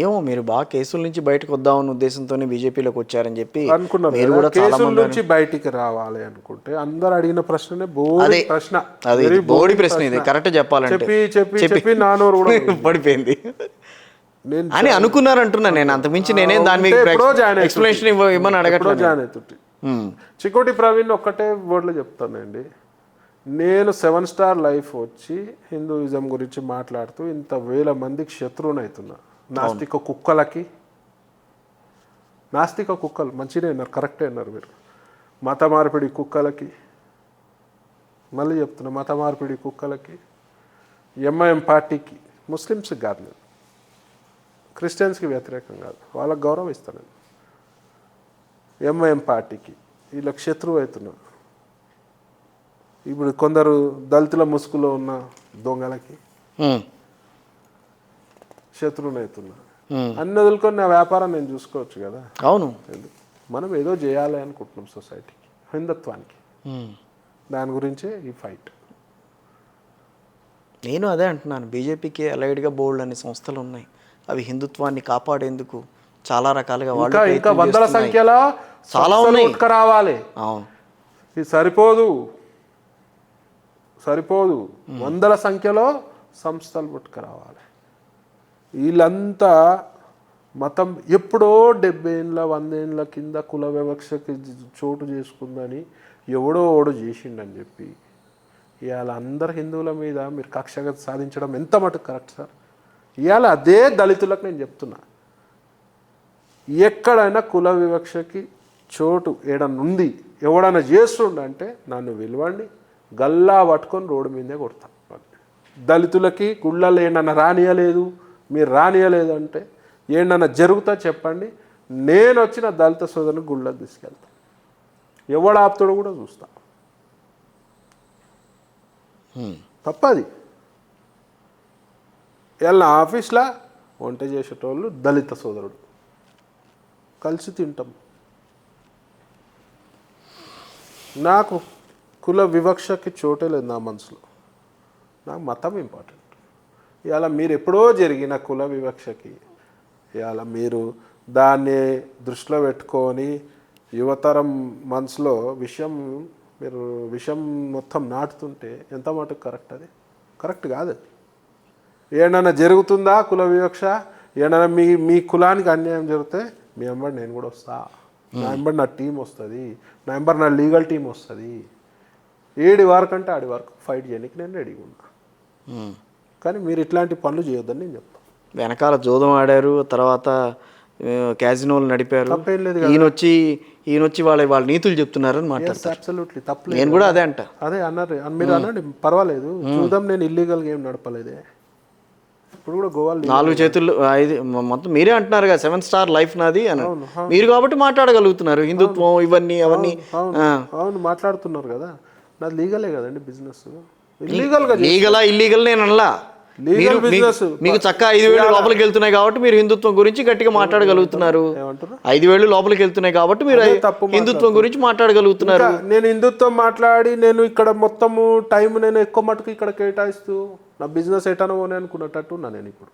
ఏమో మీరు బాగా కేసుల నుంచి బయటకు వద్దామన్న ఉద్దేశంతోనే బీజేపీలోకి వచ్చారని చెప్పి అనుకున్నారు మీరు కదా, కూడా చాలా కేసుల మంది నుంచి బయటికి రావాలి అనుకుంటే అందరు అడిగిన ప్రశ్ననే బోడి అదే ప్రశ్న, అది వెరీ బోడి ప్రశ్న ఇది కరెక్ట్ చెప్పాలంటే చెప్పి చెప్పి చెప్పి నానోరు కూడా పడిపోయింది నేను అని అనుకున్నారంటున్నా. నేను అంతమించి నేనేం దాని మీద ఎక్స్ప్లెనేషన్ ఇవ్వమని అడగట్లేదు. జాయిన్ అవుతుంటే చికోటి ప్రవీణ్ ఒక్కటే వర్డ్లో చెప్తానండి, నేను 7 స్టార్ లైఫ్ వచ్చి హిందూయిజం గురించి మాట్లాడుతూ ఇంత వేల మందికి శత్రువుని అవుతున్నా. నాస్తిక కుక్కలు మంచిగా అన్నారు, కరెక్టే అన్నారు మీరు. మత మార్పిడి కుక్కలకి, మళ్ళీ చెప్తున్నా, మత మార్పిడి కుక్కలకి, ఎంఐఎం పార్టీకి, ముస్లిమ్స్కి కాదు నేను, క్రిస్టియన్స్కి వ్యతిరేకం కాదు, వాళ్ళకి గౌరవం ఇస్తాను. ఎంఐఎం పార్టీకి వీళ్ళకి శత్రువు అవుతున్నా. ఇప్పుడు కొందరు దళితుల ముసుగులో ఉన్న దొంగలకి శత్రువుని అవుతున్నా. అన్ని వదులుకొని నా వ్యాపారం నేను చూసుకోవచ్చు కదా. అవును, మనం ఏదో చేయాలి అనుకుంటున్నాం సొసైటీకి, హిందుత్వానికి, దాని గురించే ఈ ఫైట్. నేను అదే అంటున్నాను, బీజేపీకి అలైడ్గా బోల్డ్ అనే సంస్థలు ఉన్నాయి, అవి హిందుత్వాన్ని కాపాడేందుకు చాలా రకాలుగా ఇంకా వందల సంఖ్యలో చాలా ఉన్నాయి రావాలి. అవును, ఇది సరిపోదు, వందల సంఖ్యలో సంస్థలు పుట్టుకురావాలి. వీళ్ళంతా మతం ఎప్పుడో 70 ఏళ్ళ 100 ఏళ్ళ కింద కుల వివక్షకి చోటు చేసుకుందని ఓడు చేసిండని చెప్పి ఇవాళ అందరు హిందువుల మీద మీరు కక్షగా సాధించడం ఎంత మటుకు కరెక్ట్ సార్? ఇవాళ అదే దళితులకు నేను చెప్తున్నా, ఎక్కడైనా కుల వివక్షకి చోటు ఏడనుంది, ఎవడైనా చేస్తుండంటే నన్ను విలువండి, గల్లా పట్టుకొని రోడ్డు మీదే కొడతాను. దళితులకి గుళ్ళల్లో ఏంటన్నా రానియలేదు, మీరు రానియలేదు అంటే ఏంటన్నా జరుగుతా చెప్పండి, నేను వచ్చిన దళిత సోదరుని గుళ్ళకి తీసుకెళ్తాను, ఎవడు ఆపుతాడో కూడా చూస్తా. తప్పది. ఇలా ఆఫీస్లో వంట చేసేటోళ్ళు దళిత సోదరుడు, కలిసి తింటాం. నాకు కుల వివక్షకి చోటే లేదు నా మనసులో, నాకు మతం ఇంపార్టెంట్. ఇవాళ మీరు ఎప్పుడో జరిగిన కుల వివక్షకి ఇవాళ మీరు దాన్ని దృష్టిలో పెట్టుకొని యువతరం మనసులో విషం మొత్తం నాటుతుంటే ఎంత మటుకు కరెక్ట్? అది కరెక్ట్ కాదు. అది ఏమన్నా జరుగుతుందా కుల వివక్ష? ఏమన్నా మీ కులానికి అన్యాయం జరిగితే మీ వెంబడి నేను కూడా వస్తా, నా వెంబడి నా టీం వస్తుంది, నా వెంబడి నా లీగల్ టీం వస్తుంది. ఏడి వరకు అంటే ఆడి వరకు ఫైట్ చేయడానికి నేను రెడీగా ఉన్నా. కానీ మీరు ఇట్లాంటి పనులు చేయొద్దని నేను చెప్తాను. వెనకాల జోదం ఆడారు, తర్వాత క్యాజినోలు నడిపారు, ఈయన వచ్చి వాళ్ళ నీతులు చెప్తున్నారని మాట్లాడతారు. అబ్సల్యూట్లీ తప్పలేదు. నేను కూడా అదే అంట. అదే అన్నారు మీరు, అనండి పర్వాలేదు, చూద్దాం. నేను ఇల్లీగల్గా ఏం నడపలేదే. ఇప్పుడు కూడా గోవాలో 4 చేతులు 5 మొత్తం మీరే అంటున్నారు కదా, 7 స్టార్ లైఫ్ నాది అని. మీరు కాబట్టి మాట్లాడగలుగుతున్నారు హిందుత్వం ఇవన్నీ అవన్నీ. అవును మాట్లాడుతున్నారు కదా, నాది లీగలే కదండి బిజినెస్. ఇల్లీగల్ నేను అనలా. మీకు చక్కగా 5,000 లోపలికి వెళ్తున్నాయి కాబట్టి మీరు హిందుత్వం గురించి గట్టిగా మాట్లాడగలుగుతున్నారు. 5,000 లోపలికి వెళ్తున్నాయి కాబట్టి మీరు హిందుత్వం గురించి మాట్లాడగలుగుతున్నారు. నేను హిందుత్వం మాట్లాడి నేను ఇక్కడ మొత్తము టైం నేను ఎక్కువ మటుకు ఇక్కడ కేటాయిస్తూ నా బిజినెస్ ఎటానో అని అనుకున్నట్టు ఉన్నా నేను ఇప్పుడు.